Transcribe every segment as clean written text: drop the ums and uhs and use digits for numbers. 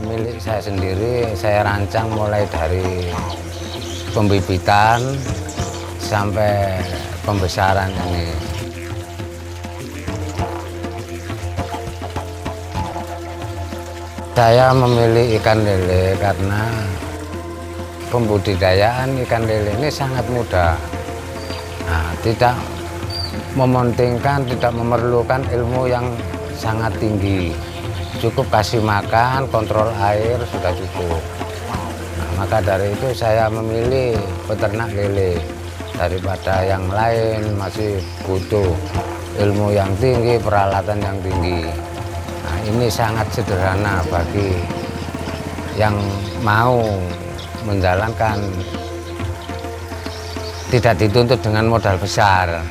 Milik saya sendiri, saya rancang mulai dari pembibitan sampai pembesaran ini. Saya memilih ikan lele karena pembudidayaan ikan lele ini sangat mudah. Nah, tidak mementingkan, tidak memerlukan ilmu yang sangat tinggi. Cukup kasih makan, kontrol air sudah cukup. Nah, maka dari itu saya memilih peternak lele daripada yang lain masih butuh ilmu yang tinggi, peralatan yang tinggi. Nah, ini sangat sederhana bagi yang mau menjalankan, tidak dituntut dengan modal besar.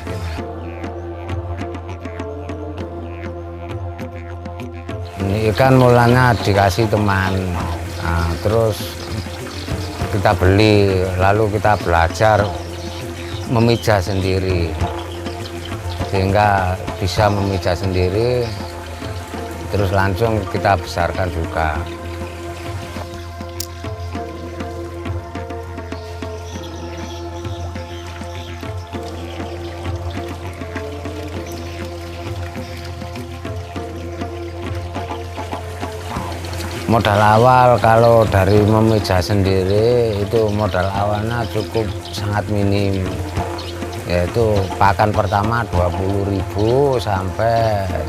Ini ikan mulanya dikasih teman, nah, terus kita beli, lalu kita belajar memijah sendiri, sehingga bisa memijah sendiri, terus langsung kita besarkan juga. Modal awal kalau dari memijah sendiri itu modal awalnya cukup sangat minim, yaitu pakan pertama 20.000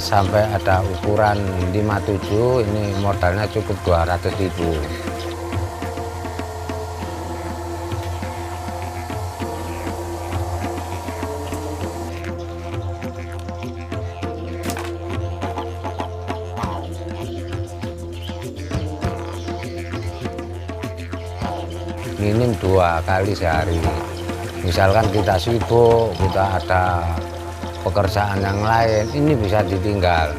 sampai ada ukuran 57, ini modalnya cukup 200.000. Minim 2 kali sehari. Misalkan kita sibuk, kita ada pekerjaan yang lain, ini bisa ditinggal.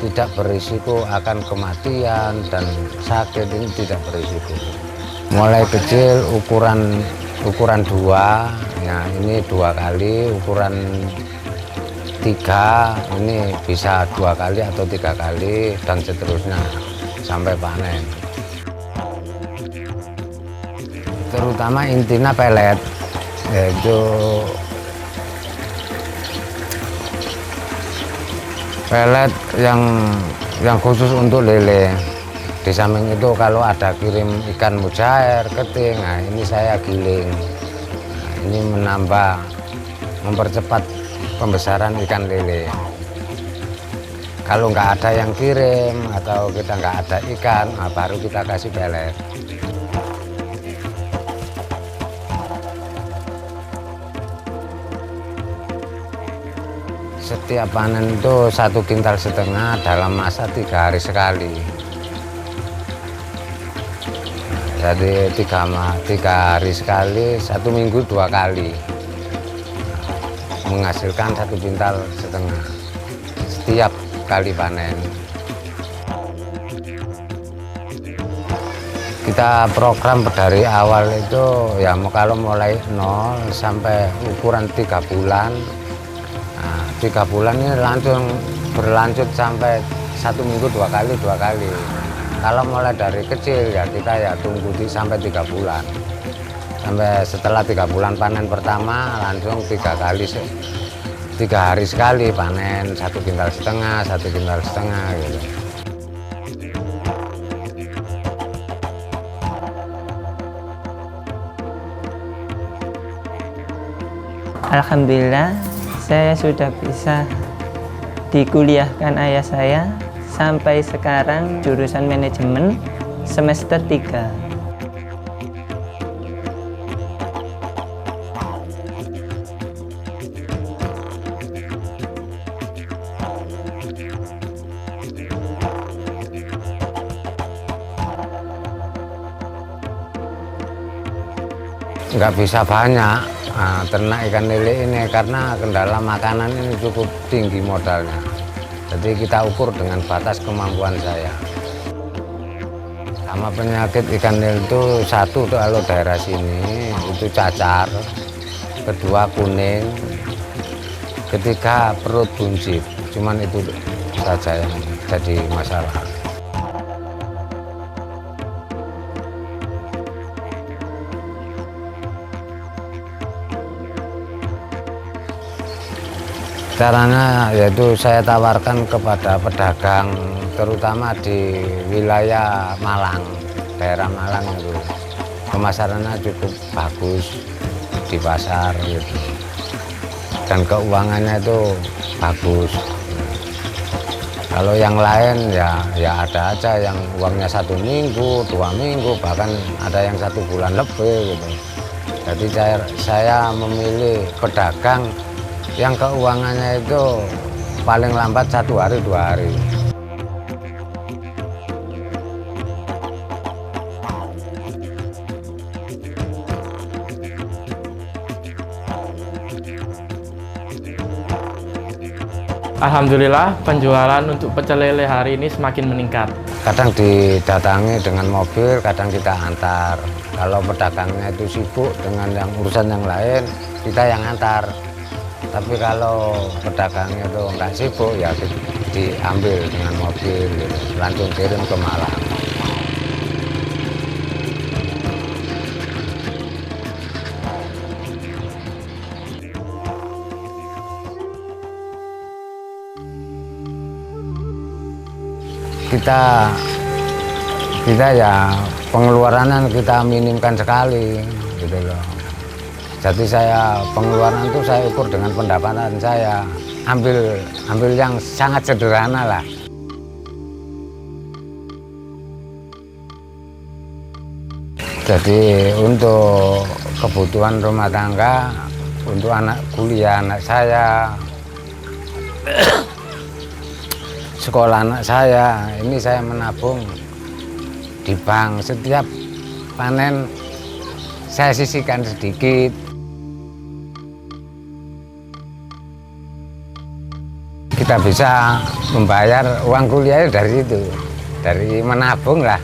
Tidak berisiko akan kematian dan sakit, ini tidak berisiko. Mulai kecil ukuran 2, ya ini 2 kali, ukuran 3 ini bisa 2 kali atau 3 kali dan seterusnya sampai panen. Terutama intinya pelet, yaitu pelet yang khusus untuk lele. Di samping itu kalau ada kirim ikan mujair, keting, nah ini saya giling. Nah, ini mempercepat pembesaran ikan lele. Kalau nggak ada yang kirim atau kita nggak ada ikan, nah baru kita kasih pelet. Setiap panen itu 1,5 kintal dalam masa 3 hari sekali. Nah, jadi 3 hari sekali, 1 minggu 2 kali. Nah, menghasilkan 1,5 kintal setiap kali panen. Kita program dari awal itu ya kalau mulai 0 sampai ukuran 3 bulan. 3 bulan ini langsung berlanjut sampai 1 minggu 2 kali. Kalau mulai dari kecil ya kita ya tunggu sampai 3 bulan. sampai setelah 3 bulan panen pertama langsung 3 hari sekali panen, 1 kintal setengah gitu. Alhamdulillah saya sudah bisa dikuliahkan ayah saya sampai sekarang jurusan manajemen semester 3. Nggak bisa banyak ternak ikan lele ini karena kendala makanan ini cukup tinggi modalnya. Jadi kita ukur dengan batas kemampuan saya. Sama penyakit ikan lele itu, satu kalau daerah sini itu cacar, kedua kuning, ketiga perut buncit. Cuman itu saja yang jadi masalah. Caranya yaitu saya tawarkan kepada pedagang terutama di wilayah Malang, daerah Malang itu pemasarannya cukup bagus di pasar gitu. Dan keuangannya itu bagus. Kalau yang lain ya ada aja yang uangnya 1 minggu, 2 minggu, bahkan ada yang 1 bulan lebih gitu. Jadi saya memilih pedagang yang keuangannya itu paling lambat 1 hari 2 hari. Alhamdulillah penjualan untuk pecel lele hari ini semakin meningkat. Kadang didatangi dengan mobil, kadang kita antar. Kalau pedagangnya itu sibuk dengan yang urusan yang lain, kita yang antar. Tapi kalau pedagangnya itu nggak sibuk ya diambil dengan mobil gitu. Langsung kirim ke Malang. Kita ya pengeluaran kita minimkan sekali gitu loh. Jadi saya pengeluaran itu saya ukur dengan pendapatan saya, ambil yang sangat sederhana lah. Jadi untuk kebutuhan rumah tangga, untuk anak kuliah anak saya, sekolah anak saya, ini saya menabung di bank. Setiap panen saya sisihkan sedikit. Kita bisa membayar uang kuliahnya dari situ, dari menabung lah.